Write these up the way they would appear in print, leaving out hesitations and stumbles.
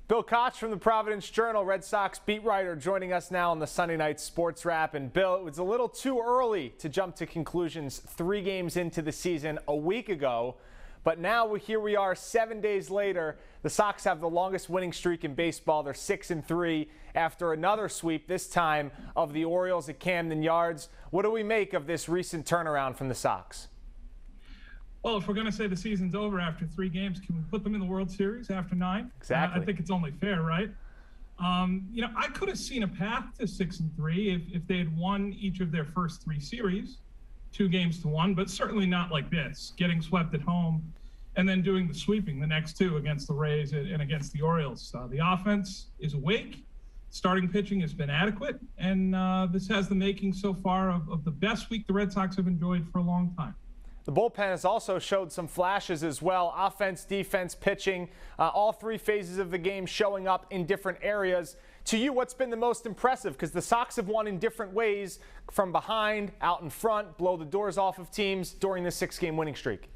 Bill Koch from the Providence Journal, Red Sox beat writer, joining us now on the Sunday Night Sports Wrap. And Bill, it was a little too early to jump to conclusions 3 games into the season a week ago. But now here we are 7 days later. The Sox have the longest winning streak in baseball. They're 6-3 after another sweep, this time of the Orioles at Camden Yards. What do we make of this recent turnaround from the Sox? Well, if we're going to say the season's over after 3 games, can we put them in the World Series after 9? Exactly. I think it's only fair, right? I could have seen a path to 6-3 if they had won each of their first 3 series, 2-1, but certainly not like this, getting swept at home and then doing the sweeping the next 2 against the Rays and against the Orioles. The offense is awake. Starting pitching has been adequate, and this has the making so far of the best week the Red Sox have enjoyed for a long time. The bullpen has also showed some flashes as well. Offense, defense, pitching, all 3 phases of the game showing up in different areas. To you, what's been the most impressive? Because the Sox have won in different ways, from behind, out in front, blow the doors off of teams during this 6-game winning streak.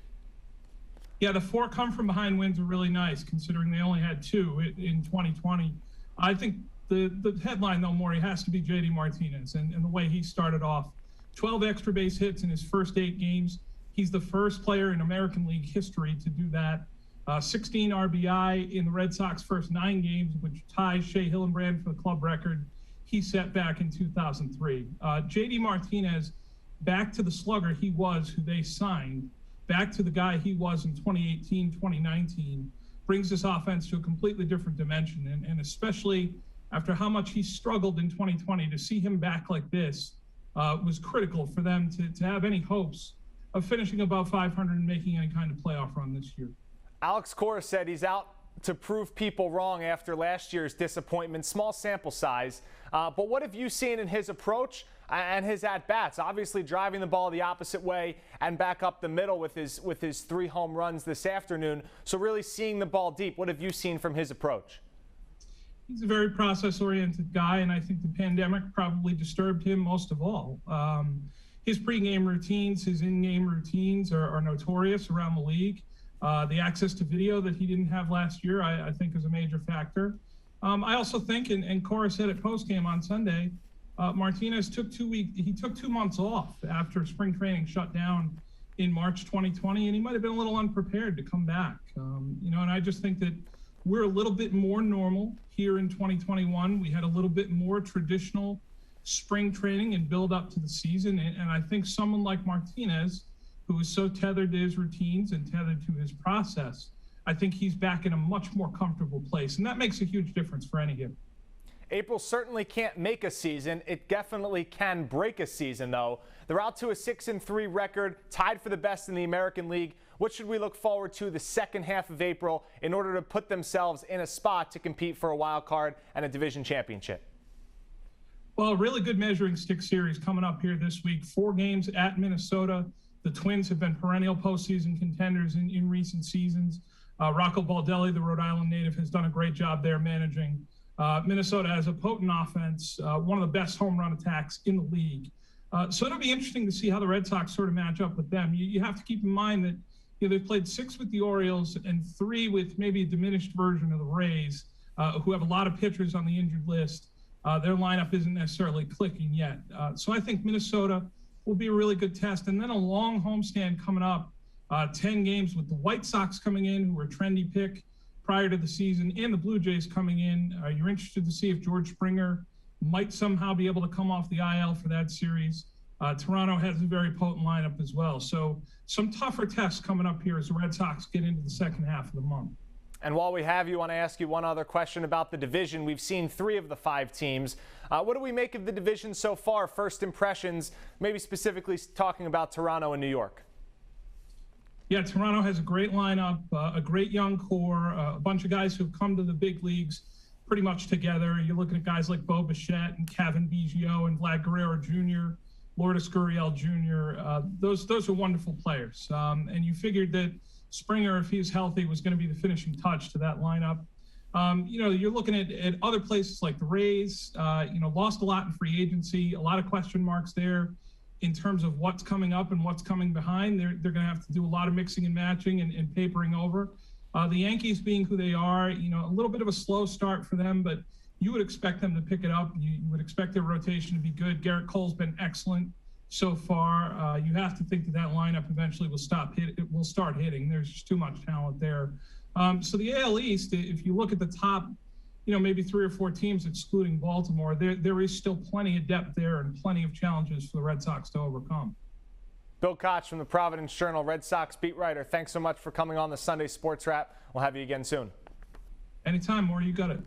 Yeah, the 4 come-from-behind wins are really nice, considering they only had 2 in 2020. I think the headline, though, Maury, has to be J.D. Martinez and the way he started off. 12 extra base hits in his first 8 games. He's the first player in American League history to do that. 16 RBI in the Red Sox first 9 games, which ties Shea Hillenbrand for the club record he set back in 2003. J.D. Martinez, back to the slugger he was who they signed, back to the guy he was in 2018, 2019, brings this offense to a completely different dimension. And especially after how much he struggled in 2020, to see him back like this was critical for them to have any hopes of finishing above 500 and making any kind of playoff run this year. Alex Koch said he's out to prove people wrong after last year's disappointment. Small sample size. But what have you seen in his approach and his at-bats? Obviously driving the ball the opposite way and back up the middle with his 3 home runs this afternoon. So really seeing the ball deep. What have you seen from his approach? He's a very process-oriented guy, and I think the pandemic probably disturbed him most of all. His pregame routines, his in-game routines are notorious around the league. The access to video that he didn't have last year, I think, is a major factor. I also think, and Cora said at postgame on Sunday, Martinez took 2 months off after spring training shut down in March 2020, and he might have been a little unprepared to come back. And I just think that we're a little bit more normal here in 2021. We had a little bit more traditional spring training and build up to the season. And I think someone like Martinez, who is so tethered to his routines and tethered to his process, I think he's back in a much more comfortable place. And that makes a huge difference for any game. April certainly can't make a season. It definitely can break a season, though. They're out to a 6-3 record, tied for the best in the American League. What should we look forward to the second half of April in order to put themselves in a spot to compete for a wild card and a division championship? Well, a really good measuring stick series coming up here this week. 4 games at Minnesota. The Twins have been perennial postseason contenders in recent seasons. Rocco Baldelli, the Rhode Island native, has done a great job there managing. Minnesota has a potent offense, one of the best home run attacks in the league. So it'll be interesting to see how the Red Sox sort of match up with them. You have to keep in mind that they've played 6 with the Orioles and 3 with maybe a diminished version of the Rays, who have a lot of pitchers on the injured list. Their lineup isn't necessarily clicking yet. So I think Minnesota will be a really good test. And then a long homestand coming up, 10 games with the White Sox coming in, who were a trendy pick prior to the season, and the Blue Jays coming in. You're interested to see if George Springer might somehow be able to come off the IL for that series. Toronto has a very potent lineup as well. So some tougher tests coming up here as the Red Sox get into the second half of the month. And while we have you, I want to ask you one other question about the division. We've seen 3 of the 5 teams. What do we make of the division so far? First impressions, maybe specifically talking about Toronto and New York. Yeah, Toronto has a great lineup, a great young core, a bunch of guys who've come to the big leagues pretty much together. You're looking at guys like Bo Bichette and Kevin Biggio and Vlad Guerrero Jr., Lourdes Gurriel Jr. Those are wonderful players. And you figured that Springer, if he's healthy, was going to be the finishing touch to that lineup. You're looking at other places like the Rays, lost a lot in free agency, a lot of question marks there in terms of what's coming up and what's coming behind. They're going to have to do a lot of mixing and matching and papering over. The Yankees being who they are, a little bit of a slow start for them, but you would expect them to pick it up. You would expect their rotation to be good. Garrett Cole's been excellent so far. You have to think that lineup eventually will start hitting. There's just too much talent there. So the AL East, if you look at the top, maybe 3 or 4 teams excluding Baltimore, there is still plenty of depth there and plenty of challenges for the Red Sox to overcome. Bill Koch from the Providence Journal, Red Sox beat writer. Thanks so much for coming on the Sunday Sports Wrap. We'll have you again soon. Anytime, Maury, you got it.